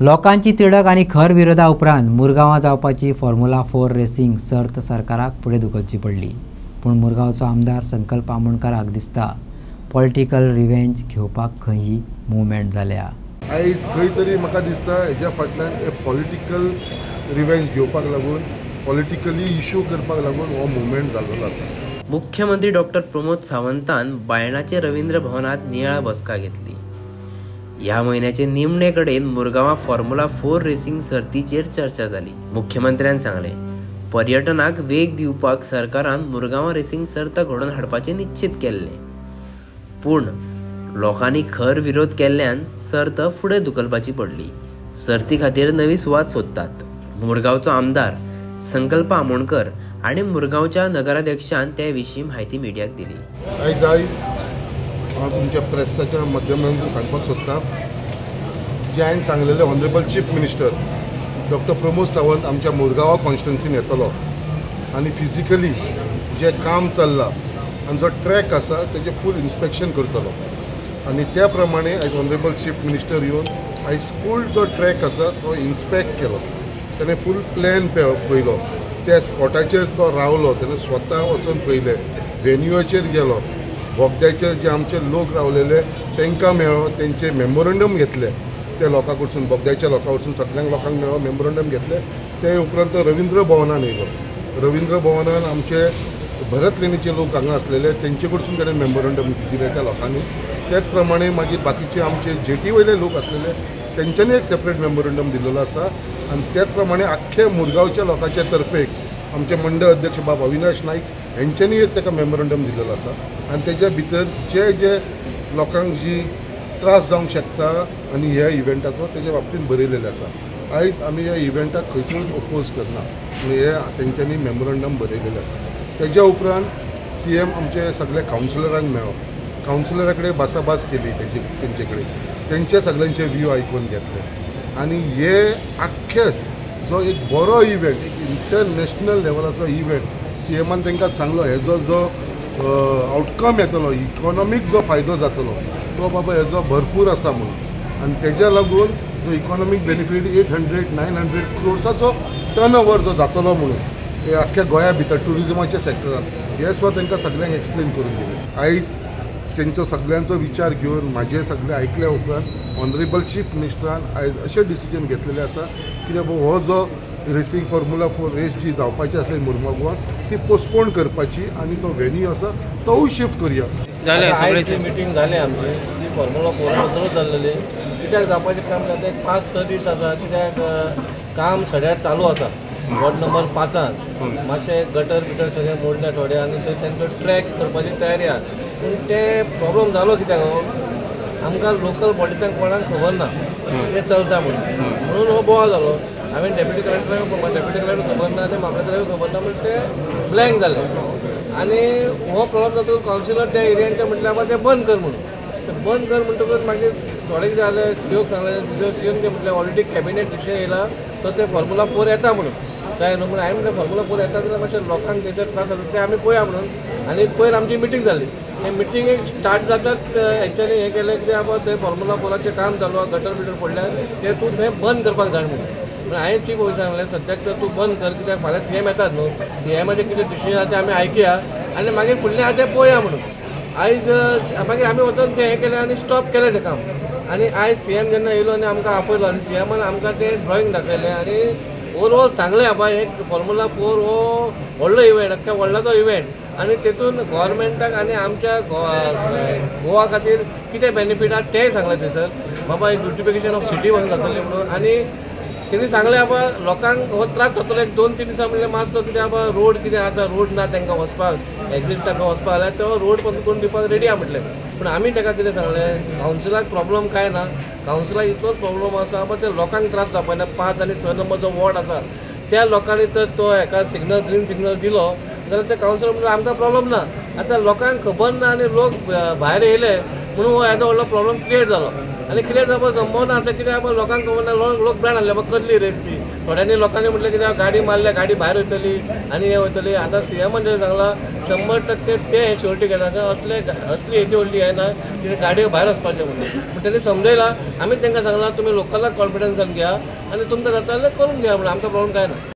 लोकांची तिडक आणि खर विरोधा उपरांत मुरगांवां जावपाची फॉर्म्युला 4 रेसींग सर्त सरकाराक फुडें धुकलची पडली. पूण मुरगांवचो आमदार संकल्प आमोणकाराक दिसता पॉलिटिकल रिवेंज घेवपाक खंयही मुवमेंट जाल्या. आयज खंय तरी म्हाका दिसता हेज्या फाटल्यान पॉलिटिकल रिवेंज घेवपाक लागून पॉलिटिकली इश्यू करपाक लागून हो मुवमेंट जाल्लो आसा. मुख्यमंत्री डॉक्टर प्रमोद सावंतान बायणाचे रवींद्र भवनात नियाळ बसका घेतली. ह्या म्हयन्याचे निमणे कडेन मुरगांवां फॉर्म्युला 4 रेसींग सर्तीचेर चर्चा जाली. मुख्यमंत्र्यान सांगले पर्यटनाक वेग दिवपाक सरकारान मुरगांवां रेसींग सर्त घडोवन हाडपाचें निश्चित केल्लें. पूण लोकांनी खर विरोध केल्ल्यान सर्त फुडें धुकलपाची पडली. सर्ती खातीर नवी सुवात सोदतात. मुरगांवचो आमदार संकल्प आमोणकर आणि मुरगांवच्या नगराध्यक्षान त्या विशीं म्हायती मिडियाक दिली. आयज हांव तुमच्या प्रेसाच्या माध्यमांतून सांगपाक सोदतां जे हांवें सांगलेलें honourable chief minister doctor Pramod Sawant आमच्या मुरगांवा कॉन्स्टिट्युन्सीन येतलो आनी फिजिकली जे काम चल्लां आनी जो ट्रॅक आसा तेजें फूल इन्स्पेक्शन करतलो आनी त्या प्रमाणे आयज ऑनरेबल चीफ मिनिस्टर येवन आयज फूल जो ट्रॅक आसा तो इन्स्पेक्ट केलो. ताणें फूल प्लॅन पळयलो. त्या स्पॉटाचेर तो रावलो. ताणें स्वता वचून पळयलें. वेन्यूचेर गेलो. बोगद्याचेर जे आमचे लोक रावलेले तांकां मेळ्ळो. तेंचे मेमोरंडम घेतले त्या लोकां कडसून बोगद्याच्या लोकां कडसून सगळ्यांक लोकांक मेळ्ळो. मेमोरंडम घेतले. ते उपरांत रवींद्र भवनान येयलो. रवींद्र भवनान आमचे भरत लेणीचे लोक हांगा आसलेले तेंचे कडसून ताणें मेमोरंडम दिलें त्या लोकांनी. त्याच प्रमाणे मागीर बाकीचे आमचे जेटी वयले लोक आसलेले तेंच्यांनी एक सेपरेट मेमोरंडम दिलेलो आसा. आनी त्याच प्रमाणे आख्खे मुरगांवच्या लोकांच्या तर्फेक आमचे मंडळ अध्यक्ष बाब अविनाश नाईक हेंच्यांनी एक ताका मेमोरंडम दिलेलो आसा. आनी तेज्या भितर जे लोकांक जी त्रास जावंक शकता आनी ह्या इव्हेंटाचो तेज्या बाबतींत बरयलेलें आसा. आयज आमी ह्या इव्हेंटाक खंयचोच ओपोज करना आनी हे तेंच्यांनी मेमोरंडम बरयलेलें आसा. तेज्या उपरांत CM आमचे सगळे कावन्सिलरांक मेळ्ळो. कावन्सिलरा कडेन भासाभास केली तेंचे कडेन. तेंचे सगळ्यांचे व्यू आयकून घेतले आनी हे आख्खे जो एक बरो इव्हेंट एक इंटरनॅशनल लेवलाचो इव्हेंट CMन तांकां सांगलो हेजो जो आउटकम येतलो इकॉनॉमीक जो फायदो जातलो तो बाबा हेजो भरपूर आसा म्हणून. आनी तेज्या लागून जो इकॉनॉमीक बेनिफीट 800-900 क्रोर्साचो टर्न ओवर जो जातलो म्हणून हे आख्ख्या गोंया भितर टुरिजमाच्या सॅक्टरांत हे सुद्दां तांकां सगळ्यांक एक्सप्लेन करून दिलें. आयज तेंचो सगळ्यांचो विचार घेवन म्हाजे सगळे आयकल्या उपरांत ऑनरेबल चीफ मिनिस्टरान आयज अशें डिसिजन घेतलेलें आसा कित्याक हो जो रेसींग फॉर्म्युला 4 रेस जी जावपाची आसली मुरगांवां ती पोस्टपोन करपाची आनी तो वेन्यू आसा तोवूय शिफ्ट करया. सगळ्याची मिटींग जाली आमची ती फॉर्म्युला 4 बद्दलूच जाल्लेली. कित्याक जावपाचें काम जाता एक 5-6 दीस आसा. कित्याक काम सड्यार चालू आसा. वॉर्ड नंबर 5 मातशे गटर बिटर सगळे मोडले थोडे आनी थंय तेंचो ट्रॅक करपाची तयारी आसा. पूण ते प्रॉब्लम जालो कित्याक आमकां लोकल बॉडीसांक कोणाक खबर ना तें चलता म्हणून हो बोवाळ जालो. हांवें डेप्युटी कलेक्टराक खबर ना ते म्हाका तरी खबर ना म्हणून ते ब्लँक जाले आनी हो प्रॉब्लम जातकच कावन्सिलर त्या एरियान ते म्हटलें बाबा तें बंद कर म्हणून. तें बंद कर म्हणटकच मागीर थोडे कितें जालें COक सांगलें. COन तें म्हटलें ऑलरेडी कॅबिनेट डिसिजन येयला तो ते फॉर्म्युला 4 येता म्हणून. काय न्हू पूण हांवें म्हणलें फॉर्म्युला 4 येता जाल्यार मातशें लोकांक थंयसर त्रास जाता ते आमी पळया म्हणून. आनी पयर आमची मिटींग जाली. हे मिटींगेक स्टार्ट जातात हेंच्यांनी हें केलें कितें बाबा थंय फॉर्म्युला 4चें काम चालू आसा गटर बिटर पडल्यार तें तूं थंय बंद करपाक जाय म्हणून. पूण हांवें चीफ ऑफिसराक सांगलें सद्याक तर तूं बंद कर कित्याक फाल्यां CM येतात न्हू. CMचें कितें डिसिजन आसा तें आमी आयकया आनी मागीर फुडलें आसा तें पळया म्हणून. आयज मागीर आमी वचून तें हें केलें आनी स्टॉप केलें तें काम. आनी आयज CM जेन्ना येयलो आनी आमकां आपयलो आनी CMन आमकां तें ड्रॉईंग दाखयलें आनी ओवरऑल सांगलें बाबा एक फॉर्म्युला 4 हो व्हडलो इव्हेंट अख्ख्या व्हडलाचो इव्हेंट आनी तेतून गव्हर्मेंटाक आनी आमच्या गोवा खातीर कितें बेनिफीट आसा तेंय सांगलें थंयसर. बाबा एक ब्युटिफिकेशन ऑफ सिटी म्हणून जातलें म्हणून. आनी तेणी सांगलें बाबा लोकांक हो त्रास जातलो 1-2-3 दिसां म्हणल्यार मातसो कितें बाबा रोड कितें आसा रोड ना तांकां वचपाक एक्झिस्ट ताका वचपाक जाल्यार तो रोड करून दिवपाक रेडी आहा म्हटलें. पूण आमी ताका कितें सांगलें कावन्सिलाक प्रॉब्लम काय ना. कावन्सिलाक इतलोच प्रॉब्लम आसा बाबा ते लोकांक त्रास जावपाक ना. 5 आनी 6 नंबर जो वॉर्ड आसा त्या लोकांनी तर तो हेका सिग्नल ग्रीन सिग्नल दिलो जाल्यार ते कावन्सिलर म्हणल्यार आमकां प्रॉब्लम ना. आतां लोकांक खबर ना आनी लोक भायर येयले म्हणून हो येदो व्हडलो प्रॉब्लम क्रिएट जालो. आनी क्रिएट जावपाक संभवना आसा कित्याक लोकांक खबर ना. लोक ब्रँड आहले बाबा कसली रेस ती थोड्यांनी लोकांनी म्हटलं की गाडी मारल्या गाडी भायर वयतली आनी हें वयतली. आतां CM जर सांगला 100% ते शेवटी घेतात असली हेची व्हडली हें ना की गाडयो भायर वचपाचें म्हणून. पूण तेणी समजयला. आमी तांकां सांगला तुम्ही लोकलाक कॉन्फिडन्सान घ्या आनी तुमकां जाता जाल्यार करून घ्या म्हणून आमकां प्रॉब्लेम काय ना.